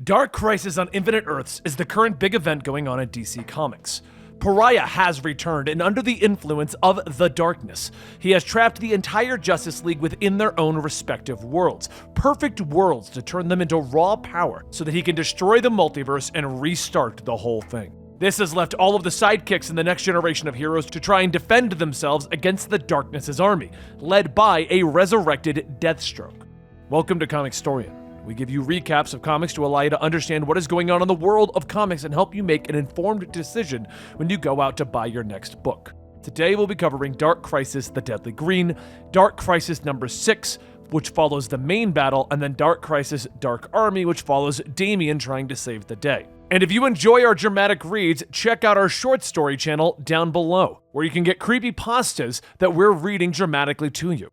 Dark Crisis on Infinite Earths is the current big event going on in DC Comics. Pariah has returned, and under the influence of the darkness, he has trapped the entire Justice League within their own respective worlds. Perfect worlds to turn them into raw power so that he can destroy the multiverse and restart the whole thing. This has left all of the sidekicks in the next generation of heroes to try and defend themselves against the Darkness's army, led by a resurrected Deathstroke. Welcome to Comicstorian. We give you recaps of comics to allow you to understand what is going on in the world of comics and help you make an informed decision when you go out to buy your next book. Today we'll be covering Dark Crisis: The Deadly Green, Dark Crisis number 6, which follows the main battle, and then Dark Crisis: Dark Army, which follows Damien trying to save the day. And if you enjoy our dramatic reads, check out our short story channel down below, where you can get creepypastas that we're reading dramatically to you.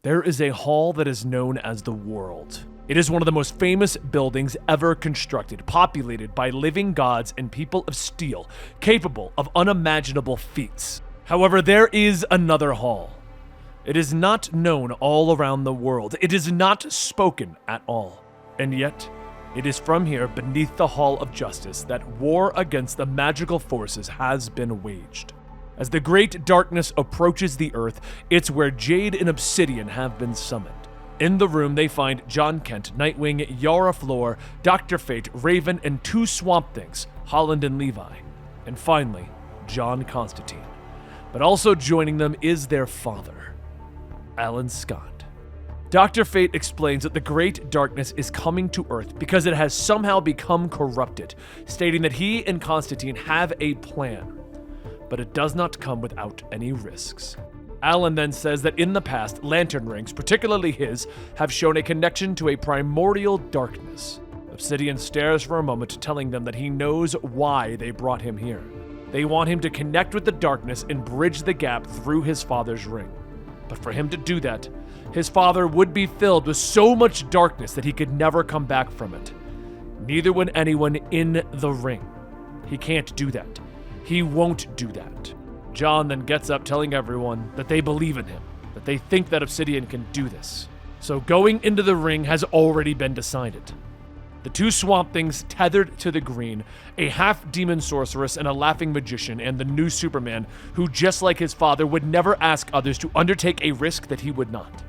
There is a hall that is known as the World. It is one of the most famous buildings ever constructed, populated by living gods and people of steel, capable of unimaginable feats. However, there is another hall. It is not known all around the world. It is not spoken at all. And yet, it is from here, beneath the Hall of Justice, that war against the magical forces has been waged. As the great darkness approaches the Earth, it's where Jade and Obsidian have been summoned. In the room, they find John Kent, Nightwing, Yara Flor, Dr. Fate, Raven, and two Swamp Things, Holland and Levi. And finally, John Constantine. But also joining them is their father, Alan Scott. Dr. Fate explains that the Great Darkness is coming to Earth because it has somehow become corrupted, stating that he and Constantine have a plan. But it does not come without any risks. Alan then says that in the past, lantern rings, particularly his, have shown a connection to a primordial darkness. Obsidian stares for a moment, telling them that he knows why they brought him here. They want him to connect with the darkness and bridge the gap through his father's ring. But for him to do that, his father would be filled with so much darkness that he could never come back from it. Neither would anyone in the ring. He can't do that. He won't do that. John then gets up telling everyone that they believe in him, that they think that Obsidian can do this. So going into the ring has already been decided. The two Swamp Things tethered to the green, a half-demon sorceress and a laughing magician, and the new Superman, who just like his father would never ask others to undertake a risk that he would not.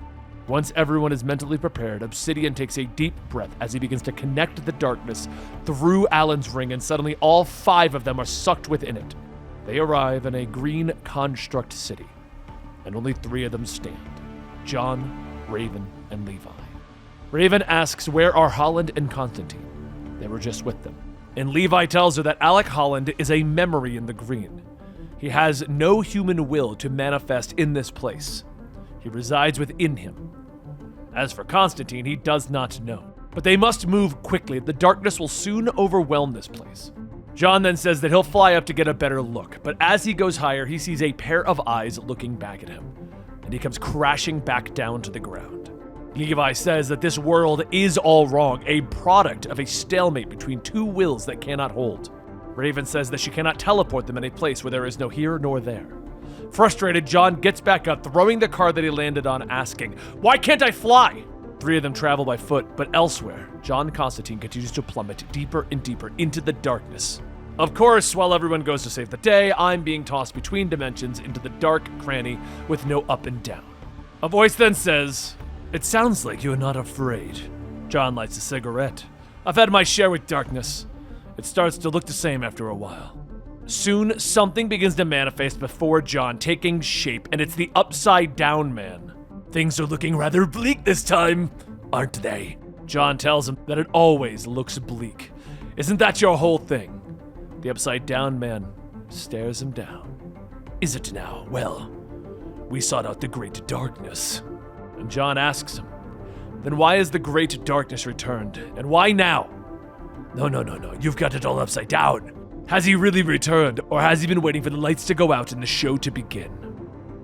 Once everyone is mentally prepared, Obsidian takes a deep breath as he begins to connect the darkness through Alan's ring, and suddenly all 5 of them are sucked within it. They arrive in a green construct city, and only 3 of them stand: John, Raven, and Levi. Raven asks where are Holland and Constantine. They were just with them. And Levi tells her that Alec Holland is a memory in the green. He has no human will to manifest in this place. He resides within him. As for Constantine, he does not know. But they must move quickly. The darkness will soon overwhelm this place. John then says that he'll fly up to get a better look, but as he goes higher, he sees a pair of eyes looking back at him, and he comes crashing back down to the ground. Levi says that this world is all wrong, a product of a stalemate between 2 wills that cannot hold. Raven says that she cannot teleport them in a place where there is no here nor there. Frustrated, John gets back up, throwing the car that he landed on, asking, "Why can't I fly?" 3 of them travel by foot, but elsewhere, John Constantine continues to plummet deeper and deeper into the darkness. Of course, while everyone goes to save the day, I'm being tossed between dimensions into the dark cranny with no up and down. A voice then says, "It sounds like you're not afraid." John lights a cigarette. "I've had my share with darkness. It starts to look the same after a while." Soon, something begins to manifest before John, taking shape, and it's the Upside Down Man. "Things are looking rather bleak this time, aren't they?" John tells him that it always looks bleak. "Isn't that your whole thing?" The Upside Down Man stares him down. "Is it now? Well, we sought out the Great Darkness." And John asks him, "Then why has the Great Darkness returned? And why now?" No, you've got it all upside down. Has he really returned, or has he been waiting for the lights to go out and the show to begin?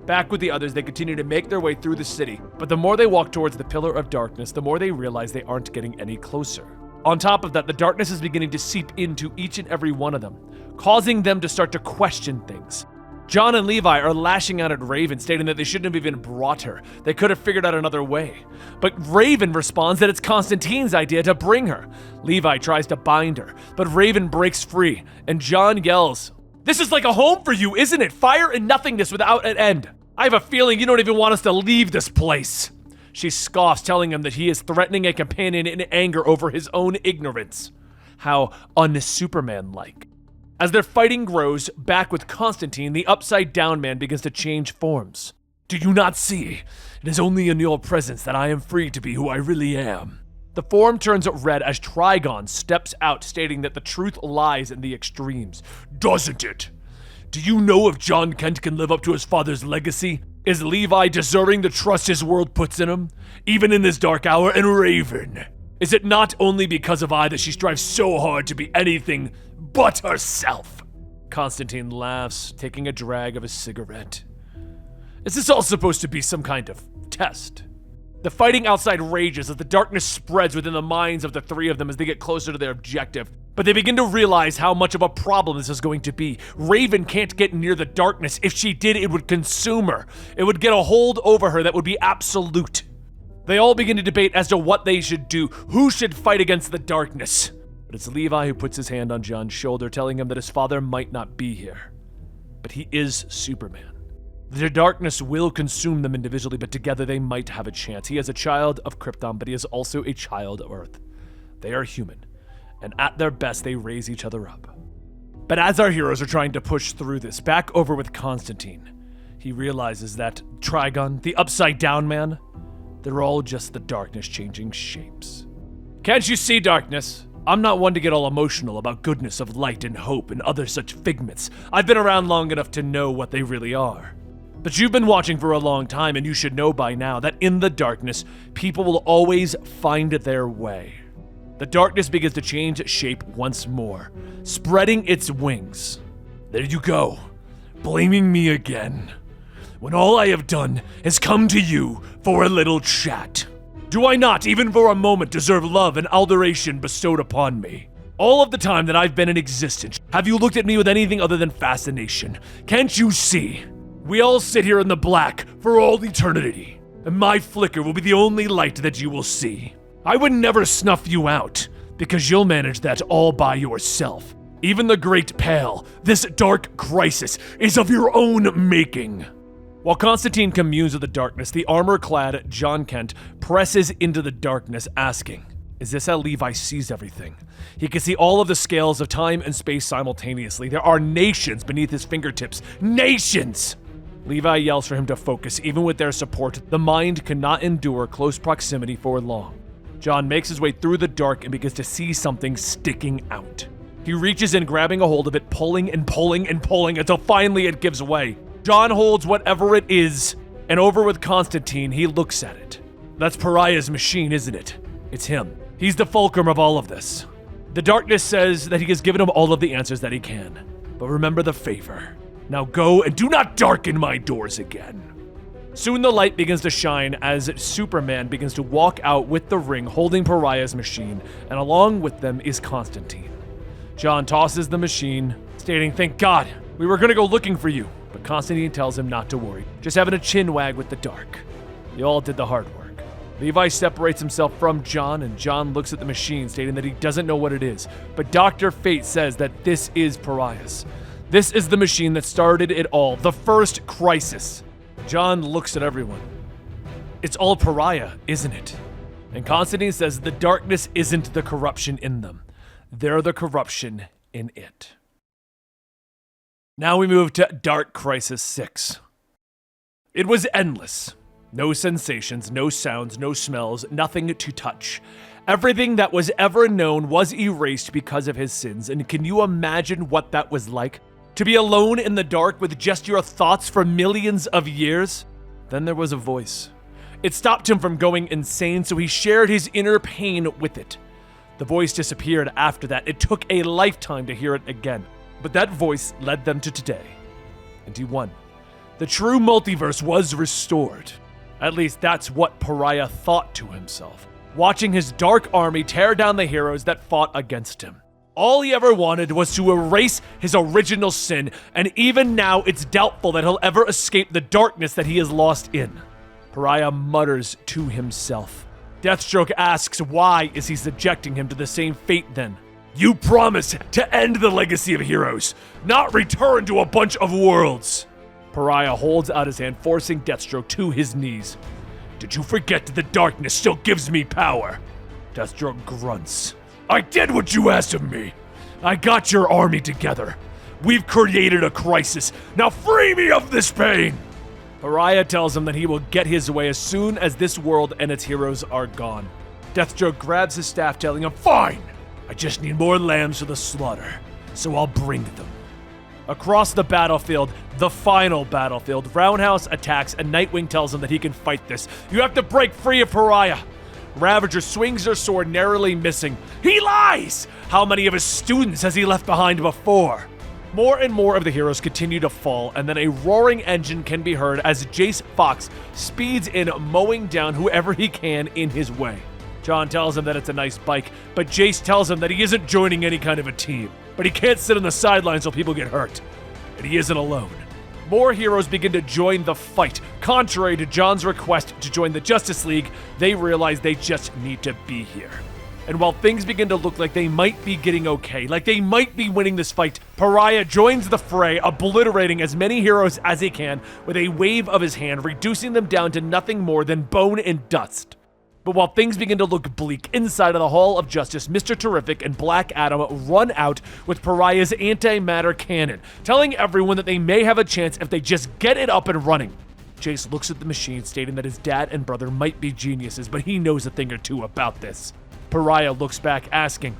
Back with the others, they continue to make their way through the city, but the more they walk towards the Pillar of Darkness, the more they realize they aren't getting any closer. On top of that, the darkness is beginning to seep into each and every one of them, causing them to start to question things. John and Levi are lashing out at Raven, stating that they shouldn't have even brought her. They could have figured out another way. But Raven responds that it's Constantine's idea to bring her. Levi tries to bind her, but Raven breaks free, and John yells, "This is like a home for you, isn't it? Fire and nothingness without an end. I have a feeling you don't even want us to leave this place." She scoffs, telling him that he is threatening a companion in anger over his own ignorance. How un-Superman-like. As their fighting grows, back with Constantine, the upside-down man begins to change forms. "Do you not see? It is only in your presence that I am free to be who I really am." The form turns red as Trigon steps out, stating that the truth lies in the extremes. "Doesn't it? Do you know if John Kent can live up to his father's legacy? Is Levi deserving the trust his world puts in him, even in this dark hour? And Raven, is it not only because of I that she strives so hard to be anything but herself?" Constantine laughs, taking a drag of his cigarette. Is this all supposed to be some kind of test? The fighting outside rages as the darkness spreads within the minds of the three of them as they get closer to their objective. But they begin to realize how much of a problem this is going to be. Raven can't get near the darkness. If she did, it would consume her. It would get a hold over her that would be absolute. They all begin to debate as to what they should do. Who should fight against the darkness? But it's Levi who puts his hand on John's shoulder, telling him that his father might not be here. But he is Superman. The darkness will consume them individually, but together they might have a chance. He is a child of Krypton, but he is also a child of Earth. They are human, and at their best, they raise each other up. But as our heroes are trying to push through this, back over with Constantine, he realizes that Trigon, the upside-down man, they're all just the darkness changing shapes. Can't you see, darkness? I'm not one to get all emotional about goodness of light and hope and other such figments. I've been around long enough to know what they really are. But you've been watching for a long time, and you should know by now that in the darkness, people will always find their way. The darkness begins to change shape once more, spreading its wings. There you go, blaming me again, when all I have done is come to you for a little chat. Do I not, even for a moment, deserve love and adoration bestowed upon me? All of the time that I've been in existence, have you looked at me with anything other than fascination? Can't you see? We all sit here in the black for all eternity, and my flicker will be the only light that you will see. I would never snuff you out, because you'll manage that all by yourself. Even the Great Pale, this dark crisis, is of your own making. While Constantine communes with the darkness, the armor-clad John Kent presses into the darkness, asking, is this how Levi sees everything? He can see all of the scales of time and space simultaneously. There are nations beneath his fingertips. Nations! Levi yells for him to focus. Even with their support, the mind cannot endure close proximity for long. John makes his way through the dark and begins to see something sticking out. He reaches in, grabbing a hold of it, pulling and pulling and pulling until finally it gives way. John holds whatever it is, and over with Constantine, he looks at it. That's Pariah's machine, isn't it? It's him. He's the fulcrum of all of this. The darkness says that he has given him all of the answers that he can. But remember the favor. Now go and do not darken my doors again. Soon the light begins to shine as Superman begins to walk out with the ring holding Pariah's machine, and along with them is Constantine. John tosses the machine, stating, thank God, we were gonna go looking for you. But Constantine tells him not to worry, just having a chin wag with the dark. They all did the hard work. Levi separates himself from John, and John looks at the machine, stating that he doesn't know what it is. But Dr. Fate says that this is Pariah's. This is the machine that started it all, the first crisis. John looks at everyone. It's all Pariah, isn't it? And Constantine says the darkness isn't the corruption in them. They're the corruption in it. Now we move to Dark Crisis 6. It was endless. No sensations, no sounds, no smells, nothing to touch. Everything that was ever known was erased because of his sins, and can you imagine what that was like? To be alone in the dark with just your thoughts for millions of years? Then there was a voice. It stopped him from going insane, so he shared his inner pain with it. The voice disappeared after that. It took a lifetime to hear it again. But that voice led them to today. And he won. The true multiverse was restored. At least that's what Pariah thought to himself, watching his dark army tear down the heroes that fought against him. All he ever wanted was to erase his original sin, and even now it's doubtful that he'll ever escape the darkness that he is lost in. Pariah mutters to himself. Deathstroke asks why is he subjecting him to the same fate then? You promised to end the legacy of heroes, not return to a bunch of worlds. Pariah holds out his hand, forcing Deathstroke to his knees. Did you forget that the darkness still gives me power? Deathstroke grunts. I did what you asked of me. I got your army together. We've created a crisis. Now free me of this pain. Pariah tells him that he will get his way as soon as this world and its heroes are gone. Deathstroke grabs his staff, telling him, Fine! I just need more lambs for the slaughter, so I'll bring them. Across the battlefield, the final battlefield, Roundhouse attacks and Nightwing tells him that he can fight this. You have to break free of Pariah. Ravager swings her sword, narrowly missing. He lies! How many of his students has he left behind before? More and more of the heroes continue to fall, and then a roaring engine can be heard as Jace Fox speeds in, mowing down whoever he can in his way. John tells him that it's a nice bike, but Jace tells him that he isn't joining any kind of a team. But he can't sit on the sidelines while people get hurt. And he isn't alone. More heroes begin to join the fight. Contrary to John's request to join the Justice League, they realize they just need to be here. And while things begin to look like they might be getting okay, like they might be winning this fight, Pariah joins the fray, obliterating as many heroes as he can with a wave of his hand, reducing them down to nothing more than bone and dust. But while things begin to look bleak inside of the Hall of Justice, Mr. Terrific and Black Adam run out with Pariah's antimatter cannon, telling everyone that they may have a chance if they just get it up and running. Jace looks at the machine, stating that his dad and brother might be geniuses, but he knows a thing or two about this. Pariah looks back, asking,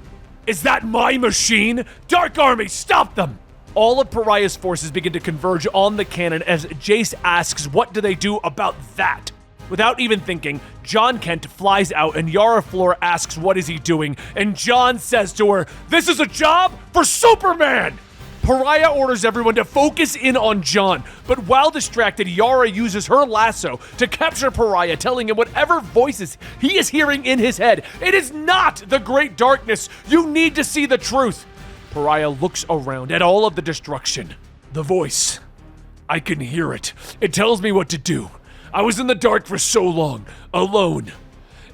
Is that my machine? Dark Army, stop them! All of Pariah's forces begin to converge on the cannon as Jace asks what do they do about that? Without even thinking, John Kent flies out and Yara Flor asks what is he doing, and John says to her, This is a job for Superman! Pariah orders everyone to focus in on John, but while distracted, Yara uses her lasso to capture Pariah, telling him whatever voices he is hearing in his head, it is not the great darkness. You need to see the truth. Pariah looks around at all of the destruction. The voice. I can hear it. It tells me what to do. I was in the dark for so long, alone.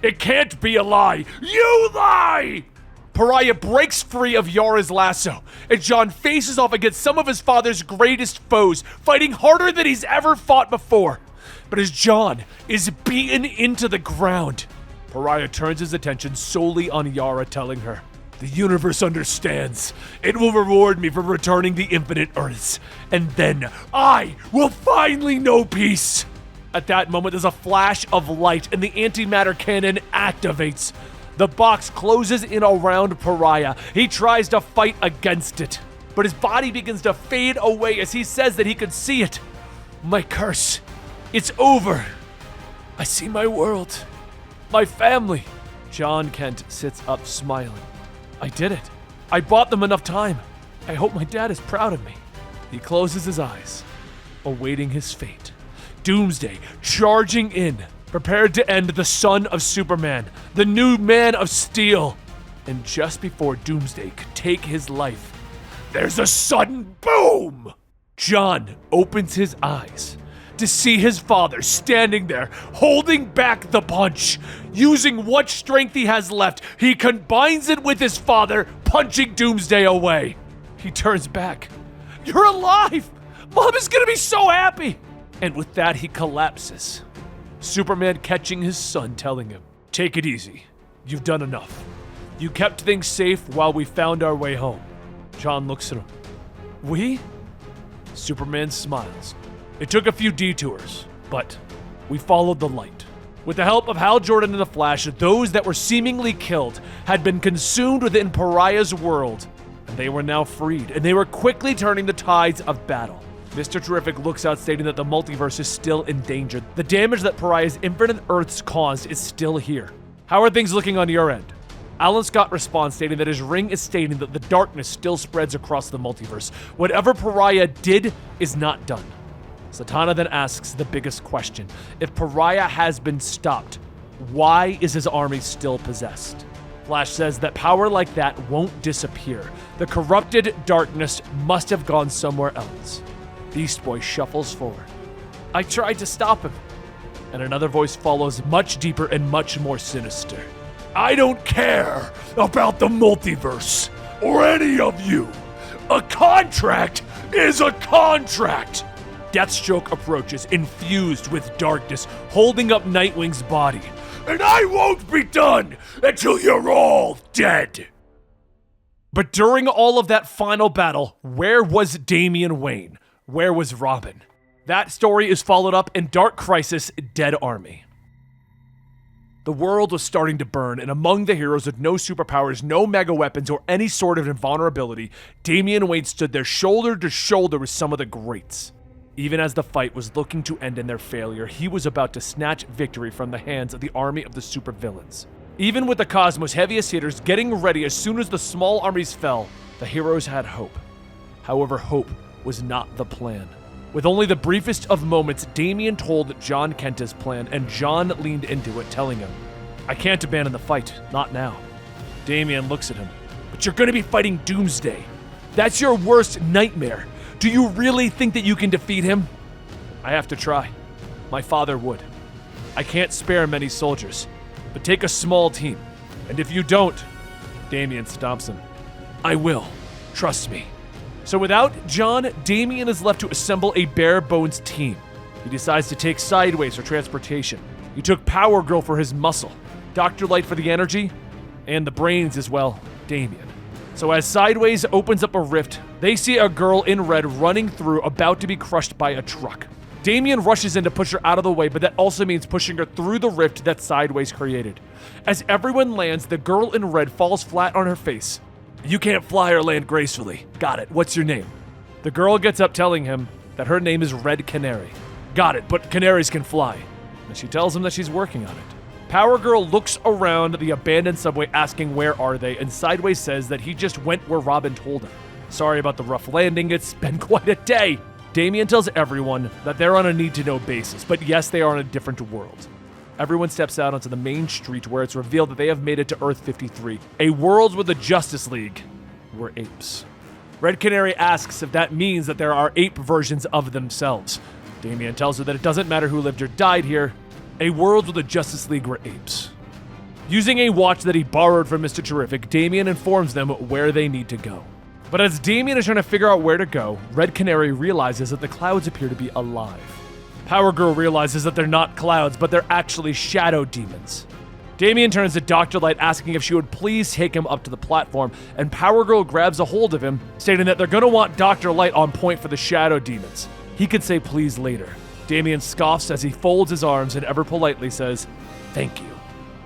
It can't be a lie. You lie! Pariah breaks free of Yara's lasso, and John faces off against some of his father's greatest foes, fighting harder than he's ever fought before. But as John is beaten into the ground, Pariah turns his attention solely on Yara, telling her, The universe understands. It will reward me for returning the infinite Earths, and then I will finally know peace. At that moment, there's a flash of light, and the antimatter cannon activates. The box closes in around Pariah. He tries to fight against it, but his body begins to fade away as he says that he could see it. My curse. It's over. I see my world. My family. John Kent sits up smiling. I did it. I bought them enough time. I hope my dad is proud of me. He closes his eyes, awaiting his fate. Doomsday charging in, prepared to end the son of Superman, the new Man of Steel. And just before Doomsday could take his life, there's a sudden boom! John opens his eyes to see his father standing there, holding back the punch. Using what strength he has left, he combines it with his father, punching Doomsday away. He turns back. You're alive! Mom is gonna be so happy! And with that, he collapses. Superman catching his son, telling him, Take it easy. You've done enough. You kept things safe while we found our way home. John looks at him. We? Superman smiles. It took a few detours, but we followed the light. With the help of Hal Jordan and the Flash, those that were seemingly killed had been consumed within Pariah's world, and they were now freed, and they were quickly turning the tides of battle. Mr. Terrific looks out, stating that the multiverse is still in danger. The damage that Pariah's infinite Earths caused is still here. How are things looking on your end? Alan Scott responds, stating that his ring is stating that the darkness still spreads across the multiverse. Whatever Pariah did is not done. Zatanna then asks the biggest question. If Pariah has been stopped, why is his army still possessed? Flash says that power like that won't disappear. The corrupted darkness must have gone somewhere else. Beast Boy shuffles forward. I tried to stop him. And another voice follows, much deeper and much more sinister. I don't care about the multiverse or any of you. A contract is a contract. Deathstroke approaches, infused with darkness, holding up Nightwing's body. And I won't be done until you're all dead. But during all of that final battle, where was Damian Wayne? Where was Robin? That story is followed up in Dark Crisis: Dead Army. The world was starting to burn, and among the heroes with no superpowers, no mega weapons, or any sort of invulnerability, Damian Wayne stood there shoulder to shoulder with some of the greats. Even as the fight was looking to end in their failure, he was about to snatch victory from the hands of the army of the supervillains. Even with the Cosmos' heaviest hitters getting ready as soon as the small armies fell, the heroes had hope. However, hope was not the plan. With only the briefest of moments, Damien told John Kenta's plan, and John leaned into it, telling him, I can't abandon the fight, not now. Damien looks at him, but you're gonna be fighting Doomsday. That's your worst nightmare. Do you really think that you can defeat him? I have to try. My father would. I can't spare many soldiers, but take a small team. And if you don't, Damien stomps him. I will. Trust me. So without John, Damien is left to assemble a bare-bones team. He decides to take Sideways for transportation. He took Power Girl for his muscle, Dr. Light for the energy, and the brains as well, Damien. So as Sideways opens up a rift, they see a girl in red running through, about to be crushed by a truck. Damien rushes in to push her out of the way, but that also means pushing her through the rift that Sideways created. As everyone lands, the girl in red falls flat on her face. You can't fly or land gracefully. Got it. What's your name? The girl gets up telling him that her name is Red Canary. Got it, but canaries can fly. And she tells him that she's working on it. Power Girl looks around the abandoned subway asking where are they, and Sideways says that he just went where Robin told him. Sorry about the rough landing, it's been quite a day. Damien tells everyone that they're on a need-to-know basis, but yes, they are on a different world. Everyone steps out onto the main street where it's revealed that they have made it to Earth 53, a world where the Justice League were apes. Red Canary asks if that means that there are ape versions of themselves. Damien tells her that it doesn't matter who lived or died here, a world where the Justice League were apes. Using a watch that he borrowed from Mr. Terrific, Damien informs them where they need to go. But as Damien is trying to figure out where to go, Red Canary realizes that the clouds appear to be alive. Power Girl realizes that they're not clouds, but they're actually shadow demons. Damien turns to Dr. Light asking if she would please take him up to the platform, and Power Girl grabs a hold of him, stating that they're going to want Dr. Light on point for the shadow demons. He could say please later. Damien scoffs as he folds his arms and ever politely says, thank you.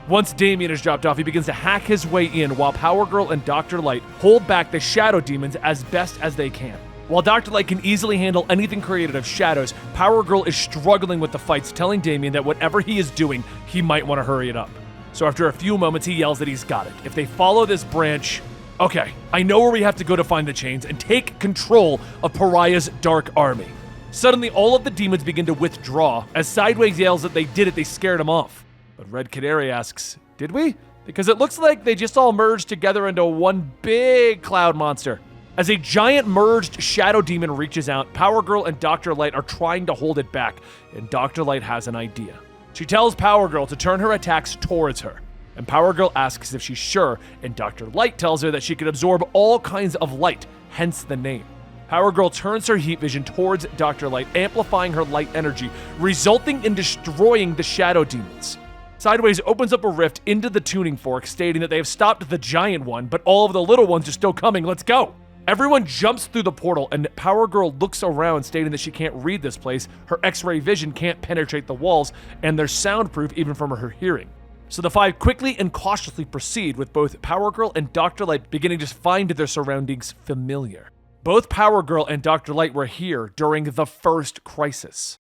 Once Damien is dropped off, he begins to hack his way in while Power Girl and Dr. Light hold back the shadow demons as best as they can. While Dr. Light can easily handle anything created of shadows, Power Girl is struggling with the fights, telling Damien that whatever he is doing, he might want to hurry it up. So after a few moments, he yells that he's got it. If they follow this branch, okay, I know where we have to go to find the chains and take control of Pariah's dark army. Suddenly, all of the demons begin to withdraw. As Sideways yells that they did it, they scared him off. But Red Canary asks, did we? Because it looks like they just all merged together into one big cloud monster. As a giant merged shadow demon reaches out, Power Girl and Dr. Light are trying to hold it back, and Dr. Light has an idea. She tells Power Girl to turn her attacks towards her, and Power Girl asks if she's sure, and Dr. Light tells her that she can absorb all kinds of light, hence the name. Power Girl turns her heat vision towards Dr. Light, amplifying her light energy, resulting in destroying the shadow demons. Sideways opens up a rift into the tuning fork, stating that they have stopped the giant one, but all of the little ones are still coming. Let's go! Everyone jumps through the portal, and Power Girl looks around, stating that she can't read this place, her X-ray vision can't penetrate the walls, and they're soundproof even from her hearing. So the five quickly and cautiously proceed, with both Power Girl and Dr. Light beginning to find their surroundings familiar. Both Power Girl and Dr. Light were here during the first crisis.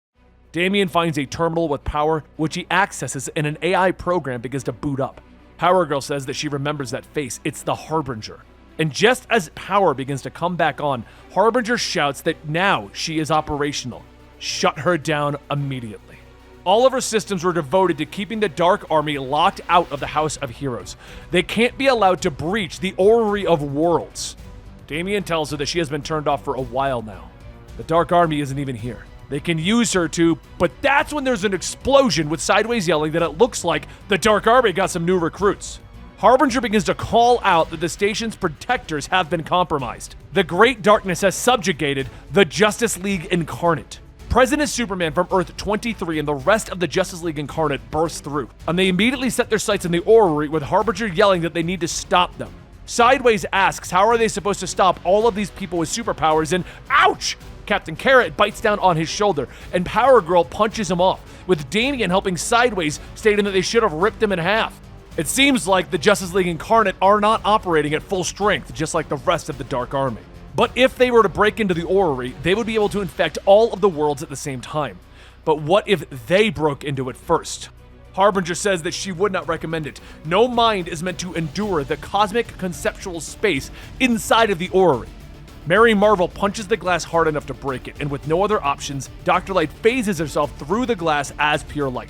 Damien finds a terminal with power, which he accesses, and an AI program begins to boot up. Power Girl says that she remembers that face. It's the Harbinger. And just as power begins to come back on, Harbinger shouts that now she is operational. Shut her down immediately. All of her systems were devoted to keeping the Dark Army locked out of the House of Heroes. They can't be allowed to breach the Orrery of Worlds. Damien tells her that she has been turned off for a while now. The Dark Army isn't even here. They can use her to, but that's when there's an explosion with Sideways yelling that it looks like the Dark Army got some new recruits. Harbinger begins to call out that the station's protectors have been compromised. The Great Darkness has subjugated the Justice League Incarnate. President Superman from Earth 23 and the rest of the Justice League Incarnate burst through, and they immediately set their sights on the Orrery with Harbinger yelling that they need to stop them. Sideways asks how are they supposed to stop all of these people with superpowers, and ouch! Captain Carrot bites down on his shoulder, and Power Girl punches him off, with Damien helping Sideways, stating that they should have ripped him in half. It seems like the Justice League Incarnate are not operating at full strength, just like the rest of the Dark Army. But if they were to break into the Orrery, they would be able to infect all of the worlds at the same time. But what if they broke into it first? Harbinger says that she would not recommend it. No mind is meant to endure the cosmic conceptual space inside of the Orrery. Mary Marvel punches the glass hard enough to break it, and with no other options, Dr. Light phases herself through the glass as pure light.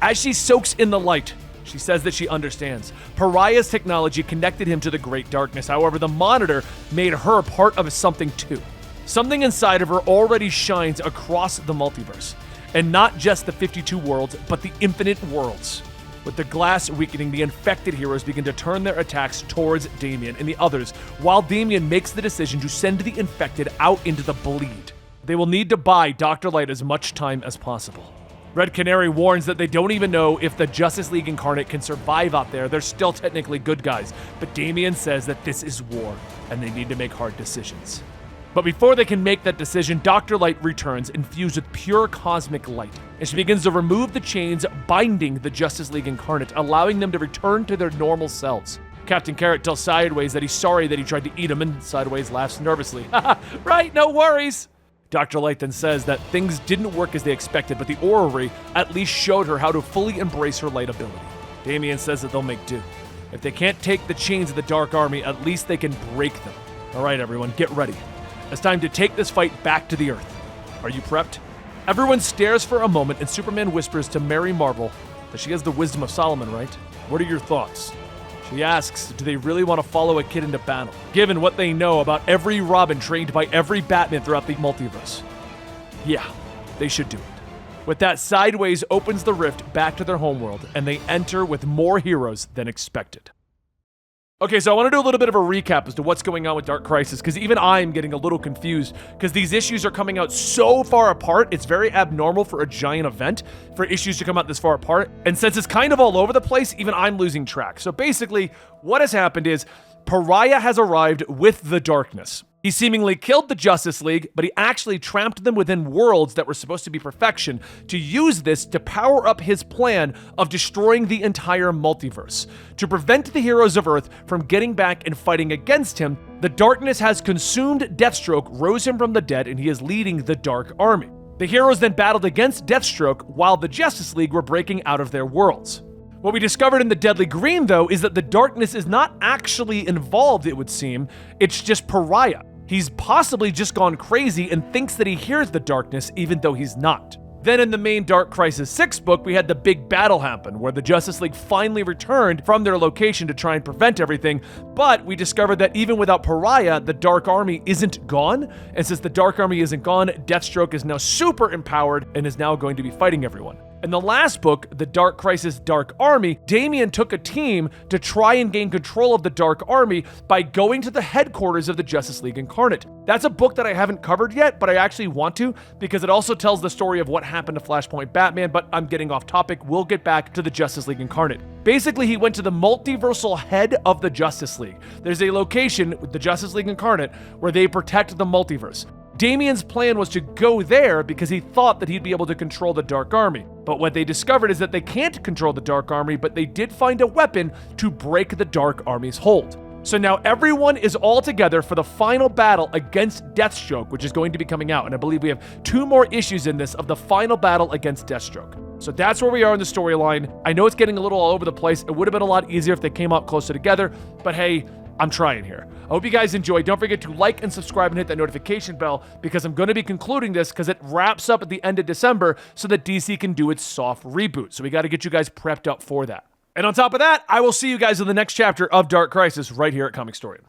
As she soaks in the light, she says that she understands. Pariah's technology connected him to the Great Darkness. However, the Monitor made her part of something too. Something inside of her already shines across the multiverse. And not just the 52 worlds, but the infinite worlds. With the glass weakening, the infected heroes begin to turn their attacks towards Damien and the others, while Damien makes the decision to send the infected out into the bleed. They will need to buy Dr. Light as much time as possible. Red Canary warns that they don't even know if the Justice League Incarnate can survive out there. They're still technically good guys, but Damien says that this is war, and they need to make hard decisions. But before they can make that decision, Dr. Light returns, infused with pure cosmic light, and she begins to remove the chains binding the Justice League Incarnate, allowing them to return to their normal selves. Captain Carrot tells Sideways that he's sorry that he tried to eat him, and Sideways laughs nervously. Haha, right, no worries. Dr. Light then says that things didn't work as they expected, but the Orrery at least showed her how to fully embrace her light ability. Damien says that they'll make do. If they can't take the chains of the Dark Army, at least they can break them. All right, everyone, get ready. It's time to take this fight back to the Earth. Are you prepped? Everyone stares for a moment, and Superman whispers to Mary Marvel that she has the wisdom of Solomon, right? What are your thoughts? She asks, do they really want to follow a kid into battle, given what they know about every Robin trained by every Batman throughout the multiverse? Yeah, they should do it. With that, Sideways opens the rift back to their homeworld, and they enter with more heroes than expected. Okay, so I want to do a little bit of a recap as to what's going on with Dark Crisis, because even I'm getting a little confused, because these issues are coming out so far apart. It's very abnormal for a giant event for issues to come out this far apart, and since it's kind of all over the place, even I'm losing track. So basically, what has happened is Pariah has arrived with the darkness. He seemingly killed the Justice League, but he actually trapped them within worlds that were supposed to be perfection to use this to power up his plan of destroying the entire multiverse. To prevent the heroes of Earth from getting back and fighting against him, the darkness has consumed Deathstroke, rose him from the dead, and he is leading the Dark Army. The heroes then battled against Deathstroke while the Justice League were breaking out of their worlds. What we discovered in the Deadly Green, though, is that the darkness is not actually involved, it would seem. It's just Pariah. He's possibly just gone crazy and thinks that he hears the darkness even though he's not. Then in the main Dark Crisis 6 book, we had the big battle happen, where the Justice League finally returned from their location to try and prevent everything, but we discovered that even without Pariah, the Dark Army isn't gone, and since the Dark Army isn't gone, Deathstroke is now super empowered and is now going to be fighting everyone. In the last book, The Dark Crisis Dark Army, Damien took a team to try and gain control of the Dark Army by going to the headquarters of the Justice League Incarnate. That's a book that I haven't covered yet, but I actually want to, because it also tells the story of what happened to Flashpoint Batman, but I'm getting off topic. We'll get back to the Justice League Incarnate. Basically, he went to the multiversal head of the Justice League. There's a location with the Justice League Incarnate where they protect the multiverse. Damien's plan was to go there because he thought that he'd be able to control the Dark Army. But what they discovered is that they can't control the Dark Army, but they did find a weapon to break the Dark Army's hold. So now everyone is all together for the final battle against Deathstroke, which is going to be coming out. And I believe we have 2 more issues in this of the final battle against Deathstroke. So that's where we are in the storyline. I know it's getting a little all over the place. It would have been a lot easier if they came out closer together, but hey, I'm trying here. I hope you guys enjoy. Don't forget to like and subscribe and hit that notification bell because I'm going to be concluding this because it wraps up at the end of December so that DC can do its soft reboot. So we got to get you guys prepped up for that. And on top of that, I will see you guys in the next chapter of Dark Crisis right here at Comicstorian.